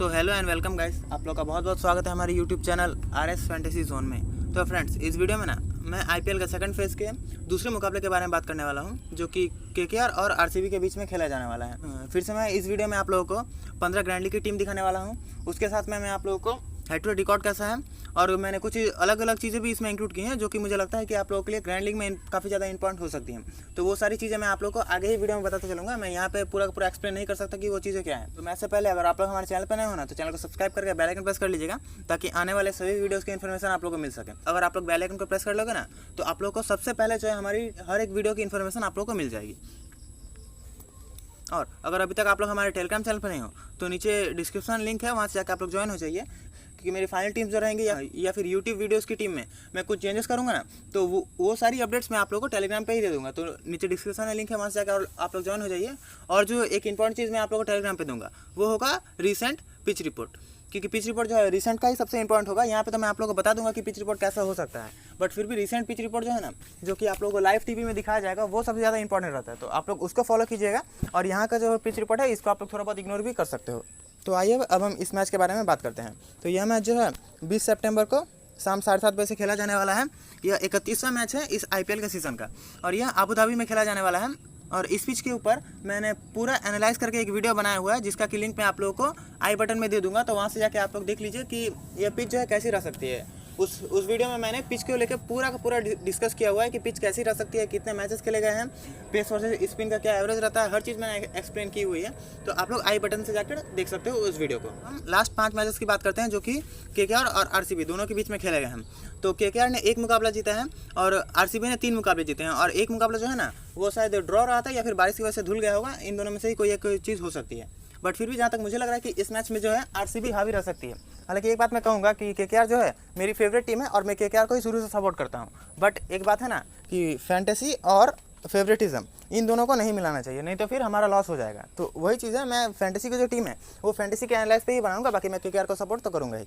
So hello and welcome guys, आप लोग का बहुत बहुत स्वागत है हमारे YouTube channel RS fantasy zone में। तो फ्रेंड्स, इस वीडियो में ना मैं IPL का सेकंड फेज़ के दूसरे मुकाबले के बारे में बात करने वाला हूं, जो कि KKR और RCB के बीच में खेला जाने वाला है। फिर से मैं इस वीडियो में आप लोगों को 15 ग्रैंड लीग की टीम दिखाने वाला हूँ। उसके साथ में मैं आप लोगों को हेड टू हेड रिकॉर्ड कैसा है और मैंने कुछ अलग अलग चीज़ें भी इसमें इंक्लूड की हैं, जो कि मुझे लगता है कि आप लोगों के लिए ग्रैंड लीग में काफ़ी ज़्यादा इंपॉर्टेंट हो सकती हैं। तो वो सारी चीज़ें मैं आप लोगों को आगे ही वीडियो में बताता चलूँगा। मैं यहाँ पे पूरा पूरा एक्सप्लेन नहीं कर सकता कि वो चीज़ें क्या है। तो मैं इससे पहले अगर आप लोग हमारे चैनल पर नए हो ना, तो चैनल को सब्सक्राइब करके बेल आइकन प्रेस कर लीजिएगा, ताकि आने वाले सभी वीडियोज़ की इन्फॉर्मेशन आप लोगों को मिल सके। अगर आप लोग बेल आइकन को प्रेस कर लोगे ना, तो आप लोग को सबसे पहले जो है हमारी हर एक वीडियो की इन्फॉर्मेशन आप लोग को मिल जाएगी। और अगर अभी तक आप लोग हमारे टेलीग्राम चैनल पर नहीं हो, तो नीचे डिस्क्रिप्शन लिंक है, वहाँ से जाकर आप लोग ज्वाइन हो जाइए। क्योंकि मेरी फाइनल टीम जो रहेंगी या फिर यूट्यूब वीडियोस की टीम में मैं कुछ चेंजेस करूँगा ना, तो वो सारी अपडेट्स मैं आप लोगों को टेलीग्राम पे ही दे दूँगा। तो नीचे डिस्क्रिप्शन में लिंक है, वहाँ से जाकर आप लोग ज्वाइन हो जाइए। और जो एक इंपॉर्टेंट चीज़ मैं आप लोगों को टेलीग्राम पे दूँगा, वो होगा रिसेंट पिच रिपोर्ट। क्योंकि पिच रिपोर्ट जो है रिसेंट का ही सबसे इंपॉर्टेंट होगा। यहाँ पे तो मैं आप लोगों को बता दूंगा कि पिच रिपोर्ट कैसा हो सकता है, बट फिर भी रिसेंट पिच रिपोर्ट जो है ना, जो कि आप लोगों को लाइव टीवी में दिखाया जाएगा, वो सबसे ज़्यादा इंपॉर्टेंट रहता है। तो आप लोग उसको फॉलो कीजिएगा। और यहाँ का जो पिच रिपोर्ट है, इसको आप लोग थोड़ा बहुत इग्नोर भी कर सकते हो। तो आइए अब हम इस मैच के बारे में बात करते हैं। तो यह मैच जो है 20 सितंबर को शाम 7:30 बजे से खेला जाने वाला है। यह 31वां मैच है इस IPL के सीज़न का, और यह अबू धाबी में खेला जाने वाला है। और इस पिच के ऊपर मैंने पूरा एनालाइज करके एक वीडियो बनाया हुआ है, जिसका कि लिंक मैं आप लोगों को आई बटन में दे दूंगा। तो वहाँ से जाके आप लोग देख लीजिए कि यह पिच जो है कैसी रह सकती है। उस वीडियो में मैंने पिच को लेकर पूरा का पूरा डिस्कस किया हुआ है कि पिच कैसी रह सकती है, कितने मैचेस खेले गए हैं, पेस वर्सेस स्पिन का क्या एवरेज रहता है, हर चीज़ मैंने एक्सप्लेन की हुई है। तो आप लोग आई बटन से जाकर देख सकते हो उस वीडियो को। हम लास्ट 5 मैचेस की बात करते हैं, जो कि KKR और RCB दोनों के बीच में खेले गए हैं। तो KKR ने 1 मुकाबला जीता है और RCB ने 3 मुकाबले जीते हैं। और एक मुकाबला जो है ना, वो शायद ड्रॉ रहा था या फिर बारिश की वजह से धुल गया होगा। इन दोनों में से ही कोई एक चीज़ हो सकती है। बट फिर भी जहाँ तक मुझे लग रहा है कि इस मैच में जो है RCB हावी रह सकती है। हालांकि एक बात मैं कहूँगा कि KKR जो है मेरी फेवरेट टीम है और मैं KKR को ही शुरू से सपोर्ट करता हूँ। बट एक बात है ना कि फैंटेसी और फेवरेटिज्म इन दोनों को नहीं मिलाना चाहिए, नहीं तो फिर हमारा लॉस हो जाएगा। तो वही चीज़ है, मैं फैंटेसी की जो टीम है वो फैंटेसी के एनालाइज पे ही बनाऊँगा, बाकी मैं KKR को सपोर्ट तो करूँगा ही।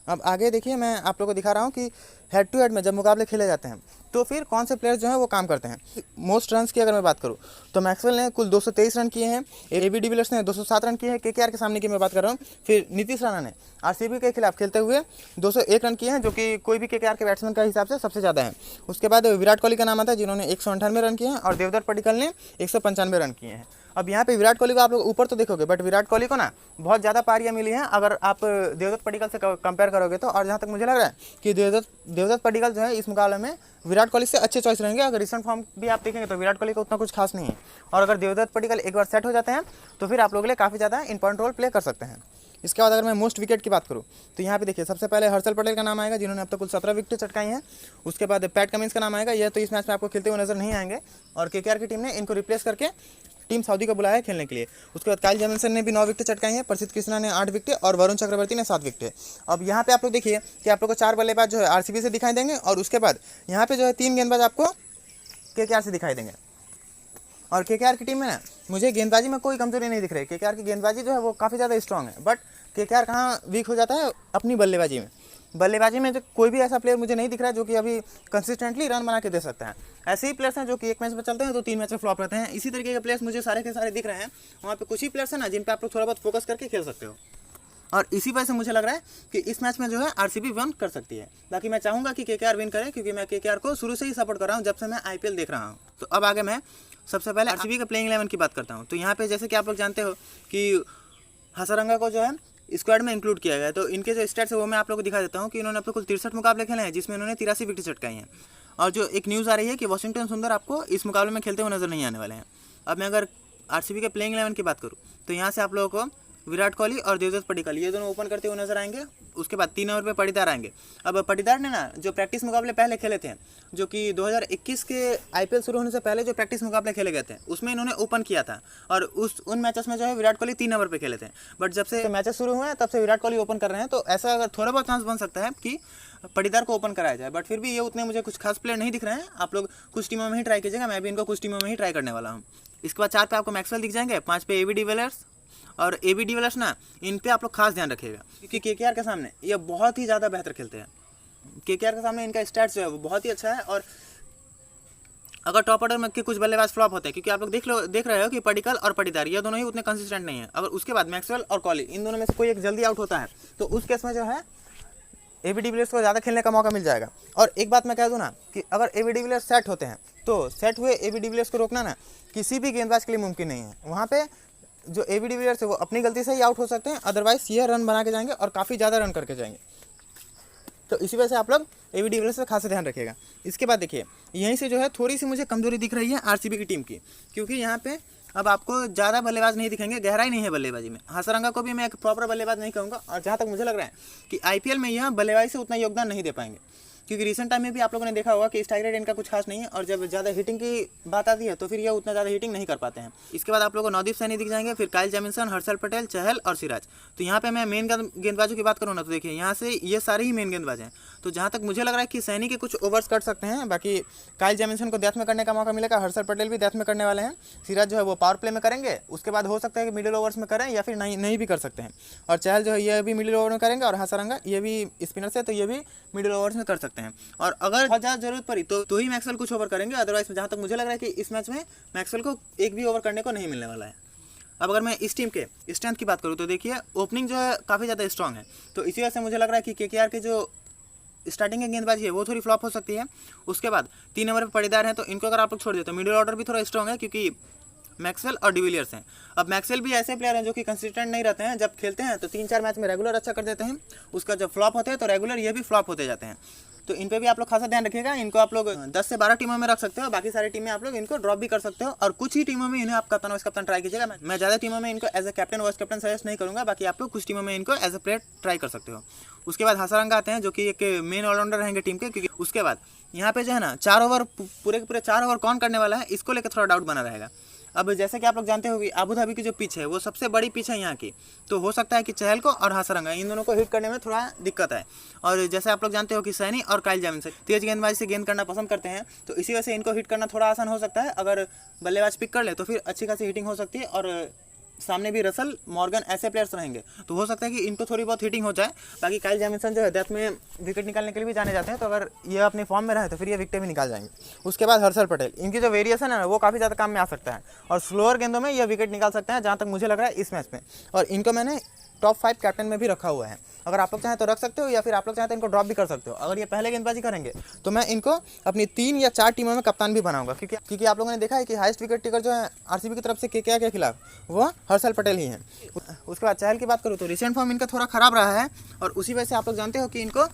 अब आगे देखिए, मैं आप लोगों को दिखा रहा हूँ कि हेड टू हेड में जब मुकाबले खेले जाते हैं, तो फिर कौन से प्लेयर्स जो हैं वो काम करते हैं। मोस्ट रन्स की अगर मैं बात करूँ, तो मैक्सवेल ने कुल 223 रन किए हैं, AB डिविलियर्स ने 207 रन किए हैं KKR के सामने की मैं बात कर रहा हूँ। फिर नीतीश राणा ने RCB के खिलाफ खेलते हुए 201 रन किए हैं, जो कि कोई भी KKR के बैट्समैन का हिसाब से सबसे ज़्यादा है। उसके बाद विराट कोहली का नाम आता है, जिन्होंने 198 रन किए हैं, और देवदत्त पडिक्कल ने 195 रन किए हैं। अब यहाँ पे विराट कोहली को आप लोग ऊपर तो देखोगे, बट विराट कोहली को ना बहुत ज़्यादा पारियाँ मिली हैं अगर आप देवदत्त पडिक्कल से कंपेयर करोगे तो। और जहाँ तक मुझे लग रहा है कि देवदत्त पडिक्कल जो है इस मुकाबले में विराट कोहली से अच्छे चॉइस रहेंगे। अगर रिसेंट फॉर्म भी आप देखेंगे तो विराट कोहली का उतना कुछ खास नहीं है। और अगर देवदत्त पडिक्कल एक बार सेट हो जाते हैं, तो फिर आप लोगों के लिए काफ़ी ज़्यादा इंपॉर्टेंट रोल प्ले कर सकते हैं। इसके बाद अगर मैं मोस्ट विकेट की बात करूँ, तो यहाँ पे देखिए सबसे पहले हर्षल पटेल का नाम आएगा, जिन्होंने अब तक कुल 17 विकेट चटकाई हैं। उसके बाद पैट कमिंस का नाम आएगा, यह तो इस मैच में आपको खेलते हुए नजर नहीं आएंगे, और KKR की टीम ने इनको रिप्लेस करके टीम सऊदी को बुलाया है खेलने के लिए। उसके बाद काइल जेमिसन ने भी 9 विकेट चटकाई हैं, प्रसिद्ध कृष्णा ने 8 विकेट और वरुण चक्रवर्ती ने 7 विकेट। अब यहाँ पे आप लोग देखिए कि आप लोग को 4 बल्लेबाज जो है RCB से दिखाई देंगे, और उसके बाद यहाँ पे जो है 3 गेंदबाज आपको KKR से दिखाई देंगे। और KKR की टीम में ना मुझे गेंदबाजी में कोई कमजोरी नहीं दिख रही। KKR की गेंदबाजी जो है वो काफ़ी ज़्यादा स्ट्रॉन्ग है, बट KKR कहाँ वीक हो जाता है अपनी बल्लेबाजी में। बल्लेबाजी में जो कोई भी ऐसा प्लेयर मुझे नहीं दिख रहा है जो कि अभी कंसिस्टेंटली रन बना के दे सकता है। ऐसे ही प्लेयर्स हैं जो कि एक मैच में चलते हैं तो 3 मैच में फ्लॉप रहते हैं। इसी तरीके के प्लेयर्स मुझे सारे के सारे दिख रहे हैं। वहाँ पे कुछ ही प्लेयर्स हैं ना जिन पे आप लोग थोड़ा बहुत फोकस करके खेल सकते हो, और इसी वजह से मुझे लग रहा है कि इस मैच में जो है RCB विन कर सकती है। बाकी मैं चाहूँगा कि KKR विन करे, क्योंकि मैं KKR को शुरू से ही सपोर्ट कर रहा हूँ जब से मैं IPL देख रहा हूँ। तो अब आगे मैं सबसे पहले RCB के प्लेइंग 11 की बात करता हूँ। तो यहाँ पे जैसे कि आप लोग जानते हो कि हसरंगा को जो है स्क्वाड में इंक्लूड किया गया है। तो इनके जो स्टैट्स है वो मैं आप लोगों को दिखा देता हूँ कि इन्होंने अब तक कुल 63 मुकाबले खेले हैं, जिसमें इन्होंने 83 विकेट चटकाई हैं। और जो एक न्यूज़ आ रही है कि वाशिंगटन सुंदर आपको इस मुकाबले में खेलते हुए नजर नहीं आने वाले हैं। अब मैं अगर RCB के प्लेइंग 11 की बात करूँ, तो यहाँ से आप लोगों को विराट कोहली और देवदत्त पडिक्कल ये दोनों ओपन करते हुए नजर आएंगे। उसके बाद 3 ओवर पे पाटीदार आएंगे। अब पाटीदार ने ना जो प्रैक्टिस मुकाबले पहले खेले थे, जो कि 2021 के IPL शुरू होने से पहले जो प्रैक्टिस मुकाबले खेले गए थे, उसमें इन्होंने ओपन किया था। और उन मैचेस में जो है विराट कोहली 3 ओवर पे खेले थे। बट जब से मैचेस शुरू हुए हैं तब से विराट कोहली ओपन कर रहे हैं। तो ऐसा अगर थोड़ा बहुत चांस बन सकता है कि पाटीदार को ओपन कराया जाए, बट फिर भी ये उतने मुझे कुछ खास प्लेयर नहीं दिख रहे हैं। आप लोग कुछ टीमों में ही ट्राई कीजिएगा, मैं भी इनको कुछ टीमों में ही ट्राई करने वाला हूँ। इसके बाद 4 पे आपको मैक्सवेल दिख जाएंगे, 5 पे AB डिविलियर्स। और AB डिविलियर्स ना इन पे आप लोग खास ध्यान रखिएगा, क्योंकि KKR के सामने ये बहुत ही ज़्यादा बेहतर खेलते हैं। KKR के सामने इनका स्टैट्स जो है वो बहुत ही अच्छा है। और अगर टॉप ऑर्डर में के कुछ बल्लेबाज फ्लॉप होते हैं, क्योंकि आप लोग देख रहे हो कि पडिक्कल और पटीदार ये दोनों ही उतने कंसिस्टेंट नहीं है। अगर उसके बाद मैक्सवेल और कॉली इन दोनों में से कोई एक जल्दी आउट होता है तो उस केस में जो है एबी डिविलियर्स को ज़्यादा खेलने का मौका मिल जाएगा। और एक बात मैं कह दूँ ना कि अगर एबी डिविलियर्स सेट होते हैं तो सेट हुए एबी डिविलियर्स को रोकना ना किसी भी गेंदबाज के लिए मुमकिन नहीं है। वहाँ पे जो एबी डिविलियर्स है वो अपनी गलती से ही आउट हो सकते हैं, अदरवाइज ये रन बना के जाएंगे और काफ़ी ज़्यादा रन करके जाएंगे। तो इसी वजह से आप लोग एबी डिविलियर्स से खास ध्यान रखिएगा। इसके बाद देखिए यहीं से जो है थोड़ी सी मुझे कमजोरी दिख रही है आरसीबी की टीम की, क्योंकि यहाँ पे अब आपको ज़्यादा बल्लेबाज नहीं दिखेंगे, गहराई नहीं है बल्लेबाजी में। हसरंगा को भी मैं एक प्रॉपर बल्लेबाज नहीं कहूँगा, और जहाँ तक मुझे लग रहा है कि आईपीएल में यह बल्लेबाजी से उतना योगदान नहीं दे पाएंगे, क्योंकि रिसेंट टाइम में भी आप लोगों ने देखा होगा कि स्ट्राइक रेट इनका कुछ खास नहीं है, और जब ज़्यादा हिटिंग की बात आती है तो फिर ये उतना ज़्यादा हिटिंग नहीं कर पाते हैं। इसके बाद आप लोगों को नवदीप सैनी दिख जाएंगे, फिर काइल जेमिसन, हर्षल पटेल, चहल और सिराज। तो यहाँ पे मैं मेन गेंदबाजों की बात करूँ ना तो देखिए यहाँ से ये सारे ही मेन गेंदबाज हैं। तो जहाँ तक मुझे लग रहा है कि सैनी के कुछ ओवर्स कट सकते हैं, बाकी काइल जेमिसन को डेथ में करने का मौका मिलेगा, हर्षल पटेल भी डेथ में करने वाले हैं, सिराज जो है वो पावर प्ले में करेंगे, उसके बाद हो सकता है कि मिडिल ओवर्स में करें या फिर नहीं भी कर सकते हैं, और चहल जो है ये भी मिडिल ओवर में करेंगे, और हसरंगा ये भी स्पिनर से तो ये भी मिडिल ओवर्स में कर सकते हैं। और अगर बहुत ज़्यादा जरूरत पड़ी तो ही मैक्सवेल कुछ ओवर करेंगे, अदरवाइज जहाँ तक मुझे लग रहा है कि इस मैच में मैक्सवेल को एक भी ओवर करने को नहीं मिलने वाला है। अब अगर मैं इस टीम के स्ट्रेंथ की बात करूँ तो देखिए ओपनिंग जो है काफ़ी ज़्यादा स्ट्रॉन्ग है, तो इसी वजह से मुझे लग रहा है कि केकेआर के जो स्टार्टिंग की गेंदबाजी है वो थोड़ी फ्लॉप हो सकती है। उसके बाद 3 नंबर पर पटीदार हैं, तो इनको अगर आप लोग छोड़ देते तो मिडिल ऑर्डर भी थोड़ा स्ट्रॉन्ग है, क्योंकि मैक्सवेल और डिविलियर्स हैं। अब मैक्सवेल भी ऐसे प्लेयर हैं जो कि कंसिस्टेंट नहीं रहते हैं, जब खेलते हैं तो 3-4 मैच में रेगुलर अच्छा कर देते हैं, उसका जब फ्लॉप होते हैं तो रेगुलर ये भी फ्लॉप होते जाते हैं। तो इन पे भी आप लोग खासा ध्यान रखिएगा। इनको आप लोग 10 से 12 टीमों में रख सकते हो, बाकी सारी टीमें आप लोग इनको ड्रॉप भी कर सकते हो, और कुछ ही टीमों में इन्हें आप कप्तान वाइस कप्तान ट्राई कीजिएगा। मैं ज़्यादा टीमों में इनको as a captain vice captain suggest नहीं करूँगा, बाकी आप लोग कुछ टीमों में इनको एज ए प्लेयर ट्राई कर सकते हो। उसके बाद हसरंगा आते हैं जो कि एक मेन ऑलराउंडर रहेंगे टीम के, क्योंकि उसके बाद यहाँ पे जो है ना 4 ओवर पूरे के पूरे 4 ओवर कौन करने वाला है इसको लेकर थोड़ा डाउट बना रहेगा। अब जैसे कि आप लोग जानते हो कि अबू धाबी की जो पिच है वो सबसे बड़ी पिच है यहाँ की, तो हो सकता है कि चहल को और हसरंगा इन दोनों को हिट करने में थोड़ा दिक्कत है। और जैसे आप लोग जानते हो कि सैनी और काइल जेमिसन तेज गेंदबाजी से गेंद करना पसंद करते हैं, तो इसी वजह से इनको हिट करना थोड़ा आसान हो सकता है। अगर बल्लेबाज पिक कर ले तो फिर अच्छी खासी हिटिंग हो सकती है, और सामने भी रसल, मॉर्गन ऐसे प्लेयर्स रहेंगे, तो हो सकता है कि इनको थोड़ी बहुत हिटिंग हो जाए। बाकी काइल जेमिसन जो है डेथ में विकेट निकालने के लिए भी जाने जाते हैं, तो अगर ये अपनी फॉर्म में रहे तो फिर ये विकेट भी निकाल जाएंगे। उसके बाद हर्षल पटेल, इनकी जो वेरिएशन है वो काफ़ी ज़्यादा काम में आ सकता है, और स्लोअर गेंदों में ये विकेट निकाल सकते हैं, जहाँ तक मुझे लग रहा है इस मैच में। और इनको मैंने टॉप 5 कैप्टन में भी रखा हुआ है। अगर आप लोग चाहें तो रख सकते हो, या फिर आप लोग चाहें तो इनको ड्रॉप भी कर सकते हो। अगर ये पहले गेंदबाजी करेंगे तो मैं इनको अपनी 3 या 4 टीमों में कप्तान भी बनाऊंगा, क्योंकि आप लोगों ने देखा है कि हाईएस्ट विकेट टेकर जो है आरसीबी की तरफ से केकेआर के खिलाफ वो हर्षल पटेल ही हैं। उसके बाद चहल की बात करूँ तो रिसेंट फॉर्म इनका थोड़ा ख़राब रहा है, और उसी वजह से आप लोग जानते हो कि इनको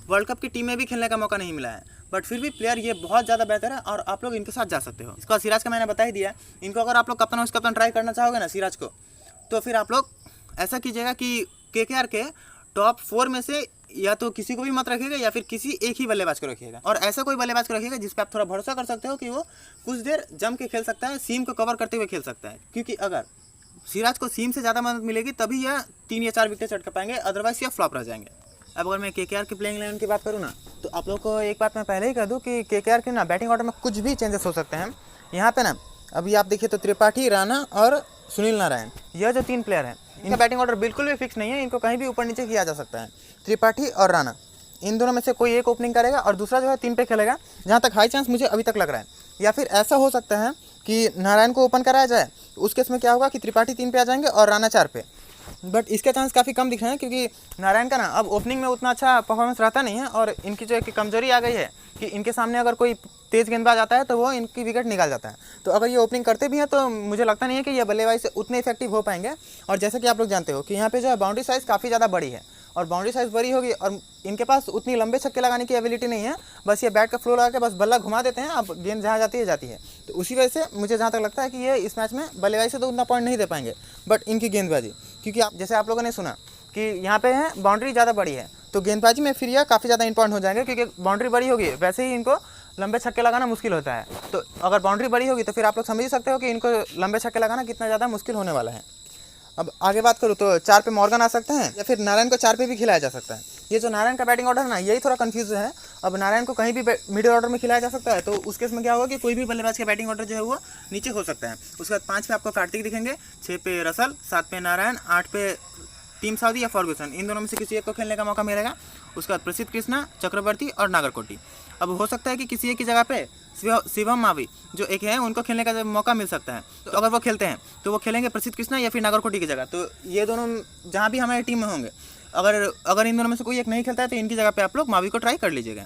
वर्ल्ड कप की टीम में भी खेलने का मौका नहीं मिला है, बट फिर भी प्लेयर ये बहुत ज़्यादा बेहतर है, और आप लोग इनके साथ जा सकते हो। इसका सिराज का मैंने बता ही दिया। इनको अगर आप लोग कप्तान वाइस कप्तान ट्राई करना चाहोगे ना सिराज को, तो फिर आप लोग ऐसा कीजिएगा कि केकेआर के टॉप 4 में से या तो किसी को भी मत रखिएगा, या फिर किसी एक ही बल्लेबाज को रखिएगा, और ऐसा कोई बल्लेबाज को रखिएगा जिस पे आप थोड़ा भरोसा कर सकते हो कि वो कुछ देर जम के खेल सकता है, सीम को कवर करते हुए खेल सकता है। क्योंकि अगर सिराज को सीम से ज़्यादा मदद मिलेगी तभी यह 3 या 4 विकेट चटका पाएंगे, अदरवाइज यह फ्लॉप रह जाएंगे। अब अगर मैं केकेआर की प्लेइंग 11 की बात करूँ ना, तो आप लोग को एक बात मैं पहले ही कह दूँ कि केकेआर के ना बैटिंग ऑर्डर में कुछ भी चेंजेस हो सकते हैं। यहाँ पे ना अभी आप देखिए तो त्रिपाठी, राणा और सुनील नारायण, यह जो 3 प्लेयर हैं इनका बैटिंग ऑर्डर बिल्कुल भी फिक्स नहीं है, इनको कहीं भी ऊपर नीचे किया जा सकता है। त्रिपाठी और राणा इन दोनों में से कोई एक ओपनिंग करेगा, और दूसरा जो है 3 पे खेलेगा, जहाँ तक हाई चांस मुझे अभी तक लग रहा है। या फिर ऐसा हो सकता है कि नारायण को ओपन कराया जाए, तो उस केस में क्या होगा कि त्रिपाठी 3 पे आ जाएंगे और राणा 4 पे, बट इसके चांस काफ़ी कम दिख रहे हैं, क्योंकि नारायण का ना अब ओपनिंग में उतना अच्छा परफॉर्मेंस रहता नहीं है, और इनकी जो एक कमजोरी आ गई है कि इनके सामने अगर कोई तेज़ गेंदबाज आता है तो वो इनकी विकेट निकाल जाता है। तो अगर ये ओपनिंग करते भी हैं तो मुझे लगता नहीं है कि ये बल्लेबाजी से उतने इफेक्टिव हो पाएंगे। और जैसे कि आप लोग जानते हो कि यहाँ पे जो है बाउंड्री साइज़ काफ़ी ज़्यादा बड़ी है, और बाउंड्री साइज़ बड़ी होगी और इनके पास उतनी लंबे छक्के लगाने की एबिलिटी नहीं है, बस ये बैट का फ्लो लगा के बस बल्ला घुमा देते हैं, अब गेंद जहाँ जाती है। तो उसी वजह से मुझे जहाँ तक लगता है कि ये इस मैच में बल्लेबाजी से तो उतना पॉइंट नहीं दे पाएंगे, बट इनकी गेंदबाजी, क्योंकि जैसे आप लोगों ने सुना कि यहाँ पे है बाउंड्री ज़्यादा बड़ी है, तो गेंदबाजी में फिर यह काफ़ी ज़्यादा इंपॉर्टेंट हो जाएंगे, क्योंकि बाउंड्री बड़ी होगी वैसे ही इनको लंबे छक्के लगाना मुश्किल होता है। तो अगर बाउंड्री बड़ी होगी तो फिर आप लोग समझ ही सकते हो कि इनको लंबे छक्के लगाना कितना ज़्यादा मुश्किल होने वाला है। अब आगे बात करूँ तो 4 पे मॉर्गन आ सकते हैं, या फिर नारायण को 4 पे भी खिलाया जा सकता है। ये जो नारायण का बैटिंग ऑर्डर है ना, यही थोड़ा कंफ्यूज है। अब नारायण को कहीं भी मिडिल ऑर्डर में खिलाया जा सकता है, तो उस केस में क्या होगा कि कोई भी बल्लेबाज का बैटिंग ऑर्डर जो है वो नीचे हो सकता है। उसके बाद 5 पे आपको कार्तिक दिखेंगे, 6 पे रसल, 7 पे नारायण, 8 पे टीम साउदी या फर्गूसन, इन दोनों में से किसी एक को खेलने का मौका मिलेगा। उसके बाद प्रसिद्ध कृष्णा, चक्रवर्ती और नागरकोटी। अब हो सकता है कि किसी एक की जगह पे शिवम मावी जो एक है, उनको खेलने का जब मौका मिल सकता है, तो अगर वो खेलते हैं तो वो खेलेंगे प्रसिद्ध कृष्णा या फिर नागरकोटी की जगह। तो ये दोनों जहाँ भी हमारी टीम में होंगे, अगर इन दोनों में से कोई एक नहीं खेलता है तो इनकी जगह पे आप लोग मावी को ट्राई कर लीजिएगा।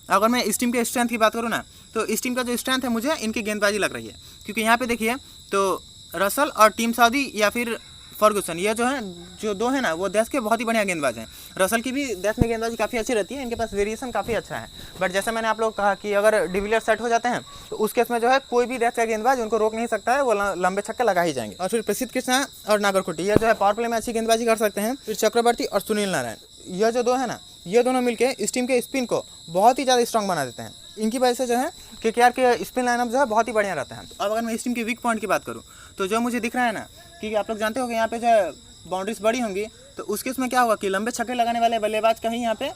अगर मैं इस टीम के स्ट्रेंथ की बात करूँ ना, तो इस टीम का जो स्ट्रेंथ है मुझे इनकी गेंदबाजी लग रही है, क्योंकि यहाँ पे देखिए तो रसल और टीम सऊदी या फिर फर्गूसन, ये जो दो है ना, वो डेथ के बहुत ही बढ़िया गेंदबाज हैं। रसल की भी डेथ में गेंदबाजी काफ़ी अच्छी रहती है, इनके पास वेरिएशन काफ़ी अच्छा है। बट जैसे मैंने आप लोग को कहा कि अगर डिविलियर्स सेट हो जाते हैं तो उस केस में जो है कोई भी डेथ का गेंदबाज उनको रोक नहीं सकता है, वो लंबे छक्के लगा ही जाएंगे। और फिर प्रसिद्ध कृष्णा और नागरकोटी, ये जो है पावर प्ले में अच्छी गेंदबाजी कर सकते हैं। फिर चक्रवर्ती और सुनील नारायण, यह जो दो है ना, ये दोनों मिलकर इस टीम के स्पिन को बहुत ही ज़्यादा स्ट्रॉन्ग बना देते हैं। इनकी वजह से जो है केकेआर के स्पिन लाइनअप जो है बहुत ही बढ़िया रहता है। तो अब अगर मैं इस टीम के वीक पॉइंट की बात करूँ, तो जो मुझे दिख रहा है ना, कि आप लोग जानते हो कि यहाँ पे जो है बाउंड्रीज बड़ी होंगी, तो उसके इसमें क्या होगा कि लंबे छक्के लगाने वाले बल्लेबाज का ही यहाँ पे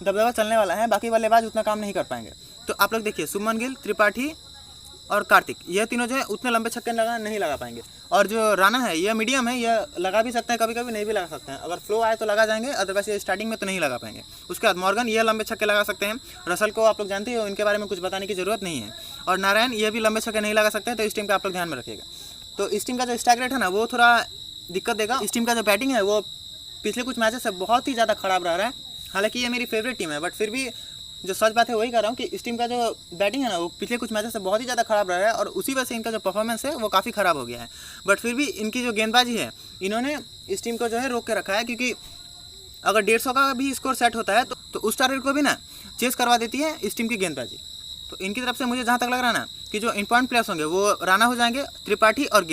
दबदबा चलने वाला है, बाकी बल्लेबाज उतना काम नहीं कर पाएंगे। तो आप लोग देखिए, शुभमन गिल, त्रिपाठी और कार्तिक, ये तीनों जो है उतने लंबे छक्के नहीं लगा पाएंगे। और जो राणा है, यह मीडियम है, यह लगा भी सकते हैं, कभी कभी नहीं भी लगा सकते हैं। अगर फ्लो आए तो लगा जाएंगे, अदरवाइज ये स्टार्टिंग में तो नहीं लगा पाएंगे। उसके बाद मॉर्गन, ये लंबे छक्के लगा सकते हैं। रसल को आप लोग जानते हो, इनके बारे में कुछ बताने की जरूरत नहीं है। और नारायण, ये भी लंबे छक्के नहीं लगा सकते हैं, तो इस टीम का आप लोग ध्यान में रखिएगा। तो इस टीम का जो स्ट्राइक रेट है ना, वो थोड़ा दिक्कत देगा। इस टीम का जो बैटिंग है वो पिछले कुछ मैचेस से बहुत ही ज़्यादा खराब रह रहा है। हालांकि ये मेरी फेवरेट टीम है, बट फिर भी जो सच बात है वही कर रहा हूँ कि इस टीम का जो बैटिंग है ना, वो पिछले कुछ मैचेस से बहुत ही ज़्यादा खराब रह रहा है, और उसी वजह से इनका जो परफॉर्मेंस है वो काफ़ी ख़राब हो गया है। बट फिर भी इनकी जो गेंदबाजी है, इन्होंने इस टीम को जो है रोक के रखा है, क्योंकि अगर 150 का भी स्कोर सेट होता है तो उस टारगेट को भी ना चेस करवा देती है इस टीम की गेंदबाजी। तो इनकी तरफ से मुझे जहाँ तक लग रहा है ना, कि जो इंपॉर्टेंट प्लेयर्स होंगे वो राणा हो जाएंगे, त्रिपाठी और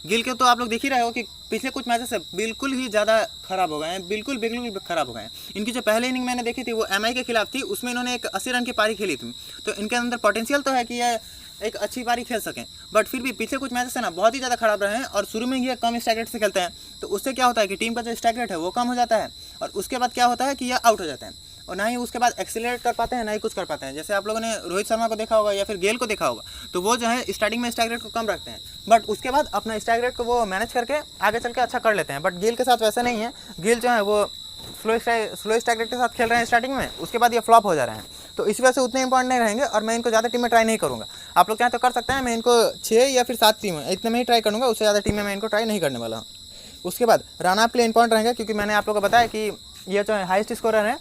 गिल के तो आप लोग देख ही रहे हो कि पिछले कुछ मैचेस से बिल्कुल ही ज़्यादा खराब हो गए हैं, बिल्कुल खराब हो गए हैं। इनकी जो पहले इनिंग मैंने देखी थी वो एमआई के खिलाफ थी, उसमें इन्होंने एक 80 रन की पारी खेली थी। तो इनके अंदर पोटेंशियल तो है कि ये एक अच्छी पारी खेल सकें, बट फिर भी पिछले कुछ मैचेस से ना बहुत ही ज़्यादा खराब रहे हैं। और शुरू में ये कम स्ट्राइक रेट से खेलते हैं, तो उससे क्या होता है कि टीम का जो स्ट्राइक रेट है वो कम हो जाता है, और उसके बाद क्या होता है कि ये आउट हो जाते हैं, और ना ही उसके बाद एक्सीलरेट कर पाते हैं, ना ही कुछ कर पाते हैं। जैसे आप लोगों ने रोहित शर्मा को देखा होगा या फिर गेल को देखा होगा, तो वो जो है स्टार्टिंग में स्ट्राइक रेट को कम रखते हैं, बट उसके बाद अपना स्ट्राइक रेट को वो मैनेज करके आगे चल के अच्छा कर लेते हैं। बट गेल के साथ वैसा नहीं है, गेल जो है वो स्लो स्ट्राइक रेट के साथ खेल रहे हैं स्टार्टिंग में, उसके बाद ये फ्लॉप हो जा रहे हैं। तो इस वजह से उतने इंपॉर्टेंट नहीं रहेंगे, और मैं इनको ज़्यादा टीम में ट्राई नहीं करूँगा। आप लोग चाहें तो कर सकते हैं, मैं इनको 6 या फिर 7 टीम इतने में ही ट्राई करूँगा, उससे ज़्यादा टीम में मैं इनको ट्राई नहीं करने वाला हूँ। उसके बाद राणा आपके लिए इंपॉर्टेंट रहेंगे, क्योंकि मैंने आप लोगों को बताया कि ये जो है हाईएस्ट स्कोरर है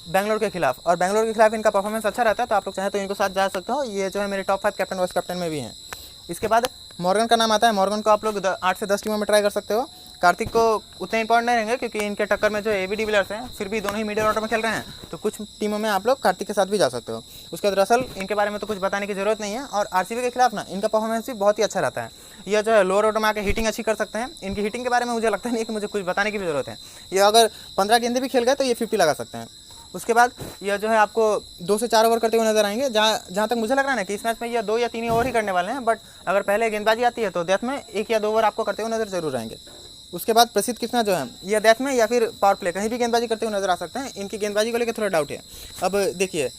बेंगलोर के खिलाफ, और बेंगलोर के खिलाफ इनका परफॉर्मेंस अच्छा रहता है, तो आप लोग चाहें तो इनको साथ जा सकते हो। ये जो है मेरे टॉप 5 कैप्टन वाइस कैप्टन में भी हैं। इसके बाद मॉर्गन का नाम आता है, मॉर्गन को आप लोग 8 से 10 टीमों में ट्राई कर सकते हो। कार्तिक को उतने इंपॉर्टेंट नहीं रहेंगे, क्योंकि इनके टक्कर में जो एबी डिविलियर्स हैं, फिर भी दोनों ही मिडिल ऑर्डर में खेल रहे हैं, तो कुछ टीमों में आप लोग कार्तिक के साथ भी जा सकते हो। उसके बाद रसल, इनके बारे में तो कुछ बताने की जरूरत नहीं है, और आरसीबी के खिलाफ ना इनका परफॉर्मेंस भी बहुत ही अच्छा रहता है। यह जो है लोअर ऑर्डर में आकर हिटिंग अच्छी कर सकते हैं। इनकी हिटिंग के बारे में मुझे लगता नहीं कि मुझे कुछ बताने की भी जरूरत है। ये अगर 15 गेंदे भी खेल गए तो ये 50 लगा सकते हैं। उसके बाद यह जो है आपको 2 से 4 ओवर करते हुए नजर आएंगे। जहाँ तक मुझे लग रहा है ना कि इस मैच में ये 2 या 3 ओवर ही करने वाले हैं, बट अगर पहले गेंदबाजी आती है तो डेथ में 1 या 2 ओवर आपको करते हुए नजर जरूर आएंगे। उसके बाद प्रसिद्ध कृष्णा जो है, यह डेथ में या फिर पावर प्ले कहीं भी गेंदबाजी करते हुए नजर आ सकते हैं। इनकी गेंदबाजी को लेकर थोड़ा डाउट है। अब देखिए,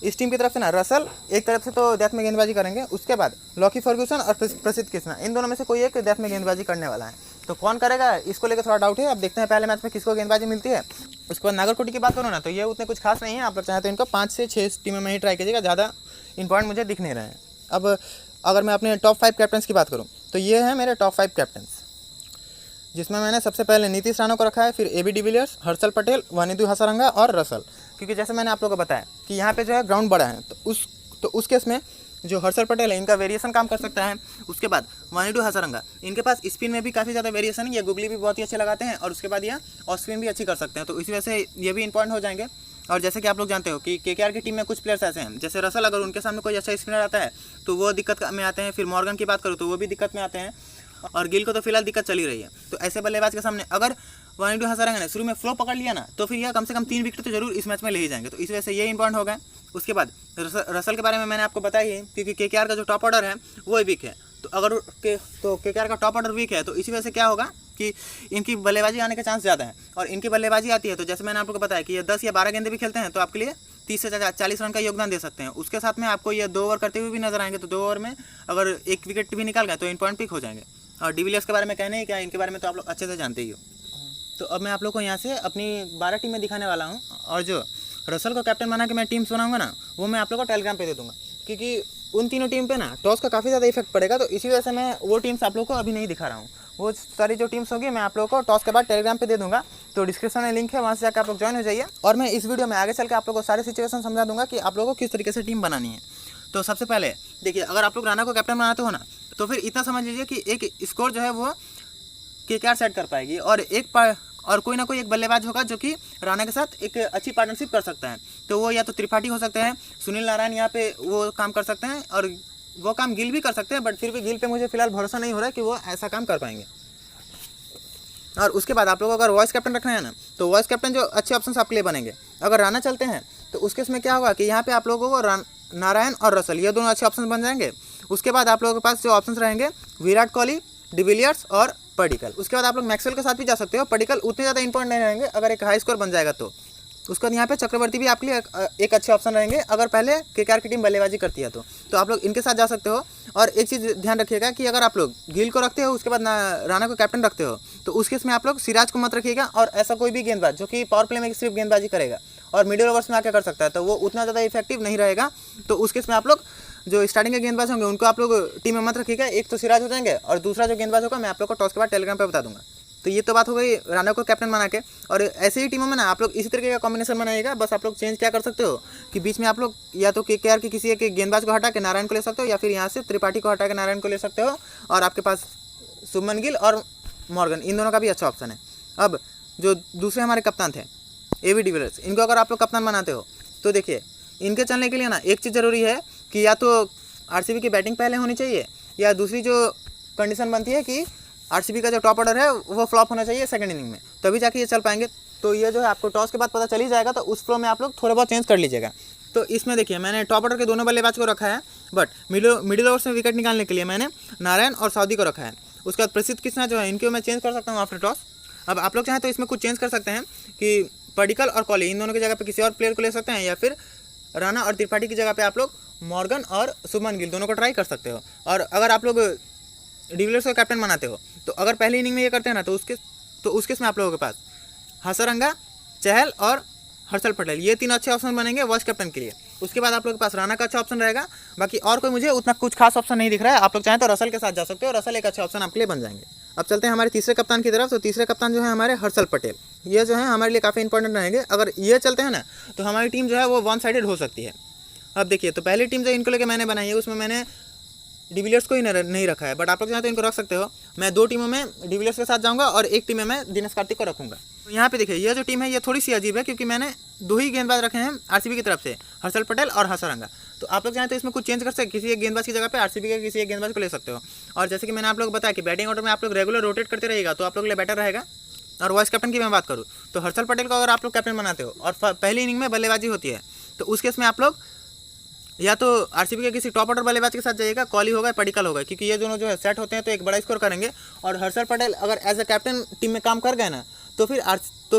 इस टीम की तरफ से ना रसल एक तरफ से तो डेथ में गेंदबाजी करेंगे, उसके बाद लॉकी फर्गूसन और प्रसिद्ध कृष्णा, इन दोनों में से कोई एक डेथ में गेंदबाजी करने वाला है। तो कौन करेगा इसको लेकर थोड़ा डाउट है। अब देखते हैं पहले मैच में किसको गेंदबाजी मिलती है। उसके बाद नागरकोटी की बात करो ना, तो ये उतने कुछ खास नहीं है। आप लोग चाहें तो इनको 5 से 6 टीमों में ही ट्राई कीजिएगा, ज़्यादा इंपॉर्टेंट मुझे दिख नहीं रहे हैं। अब अगर मैं अपने टॉप 5 कैप्टन्स की बात करूँ, तो ये है मेरे टॉप 5 कैप्टन्स, जिसमें मैंने सबसे पहले नीतीश राणा को रखा है, फिर एबी डिविलियर्स, हर्षल पटेल, वानिदु हसारंगा और रसल। क्योंकि जैसे मैंने आप लोगों को बताया कि यहाँ पे जो है ग्राउंड बड़ा है, तो उस केस में जो हर्षल पटेल है, इनका वेरिएशन काम कर सकता है। उसके बाद वानिडू हसारंगा, इनके पास स्पिन में भी काफ़ी ज़्यादा वेरिएशन है, ये गुगली भी बहुत ही अच्छे लगाते हैं, और उसके बाद ये ऑफ स्पिन भी अच्छी कर सकते हैं। तो इसी वजह से ये भी इंपॉर्टेंट हो जाएंगे। और जैसे कि आप लोग जानते हो कि केकेआर की टीम में कुछ प्लेयर्स ऐसे हैं, जैसे रसल, अगर उनके सामने कोई अच्छा स्पिनर आता है तो वो दिक्कत में आते हैं। फिर मॉर्गन की बात करूँ तो वो भी दिक्कत में आते हैं, और गिल को तो फिलहाल दिक्कत चली रही है। तो ऐसे बल्लेबाज के सामने अगर वानिडू हसारंगा ने शुरू में फ्लो पकड़ लिया ना, तो फिर यह कम से कम 3 विकेट तो जरूर इस मैच में ले ही जाएंगे। तो इस वजह से ये इंपॉर्टेंट होगा। उसके बाद रसल के बारे में मैंने आपको बताया ही, क्योंकि केकेआर का जो टॉप ऑर्डर है वो वीक है। तो अगर केकेआर का टॉप ऑर्डर वीक है, तो इसी वजह से क्या होगा कि इनकी बल्लेबाजी आने के चांस ज़्यादा है। और इनकी बल्लेबाजी आती है तो जैसे मैंने आपको बताया कि ये 10 या 12 गेंदे भी खेलते हैं, तो आपके लिए 30 से 40 रन का योगदान दे सकते हैं। उसके साथ में आपको ये 2 ओवर करते हुए भी नजर आएंगे। तो 2 ओवर में अगर 1 विकेट भी निकाल गए तो इंपॉर्टेंट पिक हो जाएंगे। और डिविलियर्स के बारे में कहने ही क्या, इनके बारे में तो आप लोग अच्छे से जानते ही हो। तो अब मैं आप लोग को यहाँ से अपनी 12 टीमें दिखाने वाला हूँ, और जो रसल को कैप्टन बना के मैं टीम्स बनाऊंगा ना, वो मैं आप लोग को टेलीग्राम पे दे दूँगा, क्योंकि उन तीनों टीम पे ना टॉस का काफ़ी ज़्यादा इफेक्ट पड़ेगा, तो इसी वजह से मैं वो टीम्स आप लोगों को अभी नहीं दिखा रहा हूँ। वो सारी जो टीम्स होगी मैं आप लोगों को टॉस के बाद टेलीग्राम पे दे दूंगा, तो डिस्क्रिप्शन में लिंक है, वहाँ से जाकर आप लोग ज्वाइन हो जाइए। और मैं इस वीडियो में आगे चल के आप लोगों को सारे सिचुएशन समझा दूंगा कि आप लोगों को किस तरीके से टीम बनानी है। तो सबसे पहले देखिए, अगर आप लोग राणा को कैप्टन बनाते हो ना, तो फिर इतना समझ लीजिए कि एक स्कोर जो है वो केकेआर सेट कर पाएगी, और कोई ना कोई एक बल्लेबाज होगा जो कि राणा के साथ एक अच्छी पार्टनरशिप कर सकता है। तो वो या तो त्रिपाठी हो सकते हैं, सुनील नारायण यहाँ पे वो काम कर सकते हैं, और वो काम गिल भी कर सकते हैं, बट फिर भी गिल पे मुझे फिलहाल भरोसा नहीं हो रहा है कि वो ऐसा काम कर पाएंगे। और उसके बाद आप लोगों को अगर वॉइस कैप्टन रखना है ना, तो वॉइस कैप्टन जो अच्छे ऑप्शन आपके लिए बनेंगे। अगर राणा चलते हैं तो उसके इसमें क्या होगा कि यहाँ पे आप लोगों को नारायण और रसल ये दोनों अच्छे ऑप्शन बन जाएंगे। उसके बाद आप लोगों के पास जो ऑप्शन रहेंगे विराट कोहली, डिविलियर्स और पडिक्कल। उसके बाद आप लोग मैक्सवेल के साथ भी जा सकते हो। पडिक्कल उतने ज़्यादा इंपॉर्टेंट नहीं रहेंगे अगर एक हाई स्कोर बन जाएगा तो। उसके बाद यहाँ पे चक्रवर्ती भी आपके लिए एक अच्छे ऑप्शन रहेंगे अगर पहले केकेआर की टीम बल्लेबाजी करती है तो आप लोग इनके साथ जा सकते हो। और एक चीज़ ध्यान रखिएगा कि अगर आप लोग गिल को रखते हो, उसके बाद राणा को कैप्टन रखते हो, तो उस केस में आप लोग सिराज को मत रखिएगा, और ऐसा कोई भी गेंदबाज जो कि पावर प्ले में सिर्फ गेंदबाजी करेगा और मिडिल ओवर्स में आके कर सकता है, तो वो उतना ज़्यादा इफेक्टिव नहीं रहेगा। तो उस केस में आप लोग जो स्टार्टिंग के गेंदबाज होंगे उनको आप लोग टीम में मत रखिएगा। एक तो सिराज हो जाएंगे, और दूसरा जो गेंदबाज होगा मैं आप लोग को टॉस के बाद टेलीग्राम पे बता दूंगा। तो ये तो बात हो गई राणा को कैप्टन बना के। और ऐसे ही टीमों में ना आप लोग इसी तरीके का कॉम्बिनेशन बनाइएगा। बस आप लोग चेंज क्या कर सकते हो कि बीच में आप लोग या तो केकेआर की किसी एक गेंदबाज को हटा के नारायण को ले सकते हो, या फिर यहाँ से त्रिपाठी को हटा के नारायण को ले सकते हो, और आपके पास शुभमन गिल और मॉर्गन, इन दोनों का भी अच्छा ऑप्शन है। अब जो दूसरे हमारे कप्तान थे AB डिविलियर्स, इनको अगर आप लोग कप्तान बनाते हो तो देखिए, इनके चलने के लिए ना एक चीज़ ज़रूरी है कि या तो RCB की बैटिंग पहले होनी चाहिए, या दूसरी जो कंडीशन बनती है कि RCB का जो टॉप ऑर्डर है वो फ्लॉप होना चाहिए सेकंड इनिंग में, तभी जाके ये चल पाएंगे। तो ये जो है आपको टॉस के बाद पता चल ही जाएगा, तो उस फ्लो में आप लोग थोड़े बहुत चेंज कर लीजिएगा। तो इसमें देखिए, मैंने टॉप ऑर्डर के दोनों बल्लेबाज को रखा है, बट मिडिल ओवर्स में विकेट निकालने के लिए मैंने नारायण और साउदी को रखा है। उसके बाद प्रसिद्ध कृष्णा जो है, इनको मैं चेंज कर सकता हूँ आफ्टर टॉस। अब आप लोग चाहें तो इसमें कुछ चेंज कर सकते हैं कि पडिक्कल और कोहली इन दोनों की जगह पे किसी और प्लेयर को ले सकते हैं, या फिर राणा और त्रिपाठी की जगह पे आप लोग मॉर्गन और शुभमन गिल दोनों को ट्राई कर सकते हो। और अगर आप लोग डिविलियर्स को कैप्टन बनाते हो, तो अगर पहली इनिंग में ये करते हैं ना, तो उसके इसमें आप लोगों के पास हसरंगा, चहल और हर्षल पटेल, ये तीन अच्छे ऑप्शन बनेंगे वाइस कैप्टन के लिए। उसके बाद आप लोगों के पास राणा का अच्छा ऑप्शन रहेगा। बाकी और कोई मुझे उतना कुछ खास ऑप्शन नहीं दिख रहा है। आप लोग चाहें तो रसल के साथ जा सकते हो, रसल एक अच्छा ऑप्शन आपके लिए बन जाएंगे। अब चलते हैं हमारे तीसरे कप्तान की तरफ। तो तीसरे कप्तान जो है हमारे हर्षल पटेल, ये जो है हमारे लिए काफ़ी इंपॉर्टेंट रहेंगे। अगर ये चलते हैं ना, तो हमारी टीम जो है वो वन साइडेड हो सकती है। अब देखिए, तो पहली टीम जो इनको लेके मैंने बनाई है, उसमें मैंने डिविलियर्स को ही नहीं रखा है, बट आप लोग चाहें तो इनको रख सकते हो। मैं दो टीमों में डिविलियर्स के साथ जाऊंगा और एक टीम में मैं दिनेश कार्तिक को रखूंगा। तो यहाँ पे देखिए, ये जो टीम है ये थोड़ी सी अजीब है, क्योंकि मैंने दो ही गेंदबाज रखे हैं RCB की तरफ से, हर्षल पटेल और हसरंगा। तो आप लोग चाहें तो इसमें कुछ चेंज कर सकते, किसी एक गेंदबाज की जगह पे RCB के किसी एक गेंदबाज को ले सकते हो। और जैसे कि मैंने आप लोग बताया कि बैटिंग ऑर्डर में आप लोग रेगुलर रोटेट करते रहिएगा, तो आप लोग के लिए बेटर रहेगा। और वाइस कैप्टन की मैं बात करूँ तो हर्षल पटेल को अगर आप लोग कैप्टन बनाते हो और पहली इनिंग में बल्लेबाजी होती है, तो उस केस में आप लोग या तो RCB के किसी टॉप ऑर्डर बल्लेबाज के साथ जाइएगा, कोहली होगा, पडिक्कल होगा, क्योंकि ये दोनों जो है सेट होते हैं तो एक बड़ा स्कोर करेंगे। और हर्षल पटेल अगर एज अ कैप्टन टीम में काम कर गए ना, तो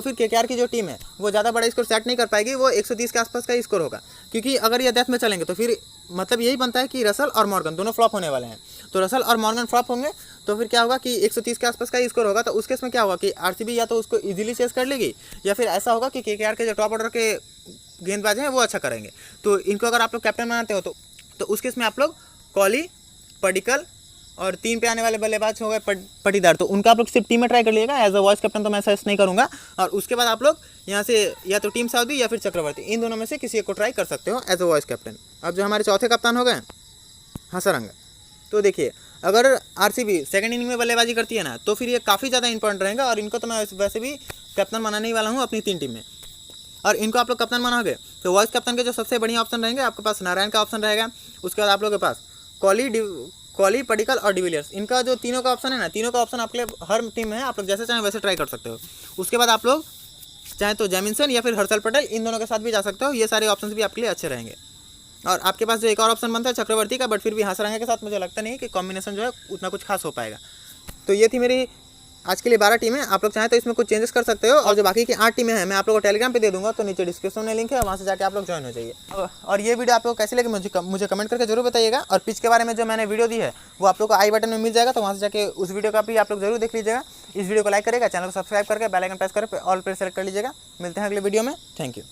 फिर केकेआर की जो टीम है वो ज़्यादा बड़ा स्कोर सेट नहीं कर पाएगी, वो 130 के आसपास का ही स्कोर होगा। क्योंकि अगर ये डेथ में चलेंगे तो फिर मतलब यही बनता है कि रसल और मॉर्गन दोनों फ्लॉप होने वाले हैं। तो रसल और मॉर्गन फ्लॉप होंगे तो फिर क्या होगा कि 130 के आसपास का ही स्कोर होगा। तो उस केस में क्या होगा कि RCB या तो उसको ईजिली चेस कर लेगी, या फिर ऐसा होगा कि केकेआर के जो टॉप ऑर्डर के गेंदबाज हैं वो अच्छा करेंगे। तो इनको अगर आप लोग कैप्टन बनाते हो तो उस केस में आप लोग कोहली, पडिक्कल और 3 पे आने वाले बल्लेबाज हो गए पटीदार, तो उनका आप लोग सिर्फ टीम में ट्राई कर लीजिएगा। एज अ वाइस कैप्टन तो मैं सजेस्ट नहीं करूँगा। और उसके बाद आप लोग यहाँ से या तो टीम साउदी या फिर चक्रवर्ती, इन दोनों में से किसी एक को ट्राई कर सकते हो एज अ वाइस कैप्टन। अब जो हमारे चौथे कप्तान हो गए हसरंगा, तो देखिए अगर RCB सेकंड इनिंग में बल्लेबाजी करती है ना, तो फिर ये काफ़ी ज़्यादा इंपॉर्टेंट रहेगा। और इनको तो मैं वैसे भी कैप्टन बनाने ही वाला हूँ अपनी 3 टीम में। और इनको आप लोग कैप्टन बनाओगे तो वाइस कैप्टन के जो सबसे बढ़िया ऑप्शन रहेंगे, आपके पास नारायण का ऑप्शन रहेगा। उसके बाद आप लोगों के पास कोहली, पडिक्कल और डिविलियर्स, इनका जो तीनों का ऑप्शन है ना, तीनों का ऑप्शन आपके लिए हर टीम में है, आप लोग जैसे चाहें वैसे ट्राई कर सकते हो। उसके बाद आप लोग चाहे तो जैमिसन या फिर हर्षल पटेल, इन दोनों के साथ भी जा सकते हो। ये सारे ऑप्शन भी आपके लिए अच्छे रहेंगे। और आपके पास जो एक और ऑप्शन बनता है चक्रवर्ती का, बट फिर भी हसरंगा के साथ मुझे लगता नहीं कि कॉम्बिनेशन जो है उतना कुछ खास हो पाएगा। तो ये थी मेरी आज के लिए 12 टीमें। आप लोग चाहें तो इसमें कुछ चेंजेस कर सकते हो। और जो बाकी की 8 टीमें हैं मैं आप लोगों को टेलीग्राम पे दे दूंगा, तो नीचे डिस्क्रिप्शन में लिंक है, वहाँ से जाके आप लोग ज्वाइन हो जाइए। और ये वीडियो आप लोग कैसे लगे मुझे कमेंट करके जरूर बताइएगा। और पिच के बारे में जो मैंने वीडियो दी है वो आप लोग को आई बटन में मिल जाएगा, तो वहाँ से जाके उस वीडियो का भी आप लोग जरूर देख लीजिएगा। इस वीडियो को लाइक करेगा, चैनल को सब्सक्राइब करके बेल आइकन प्रेस करके ऑल पर सेलेक्ट कर लीजिएगा। मिलते हैं अगले वीडियो में। Thank you.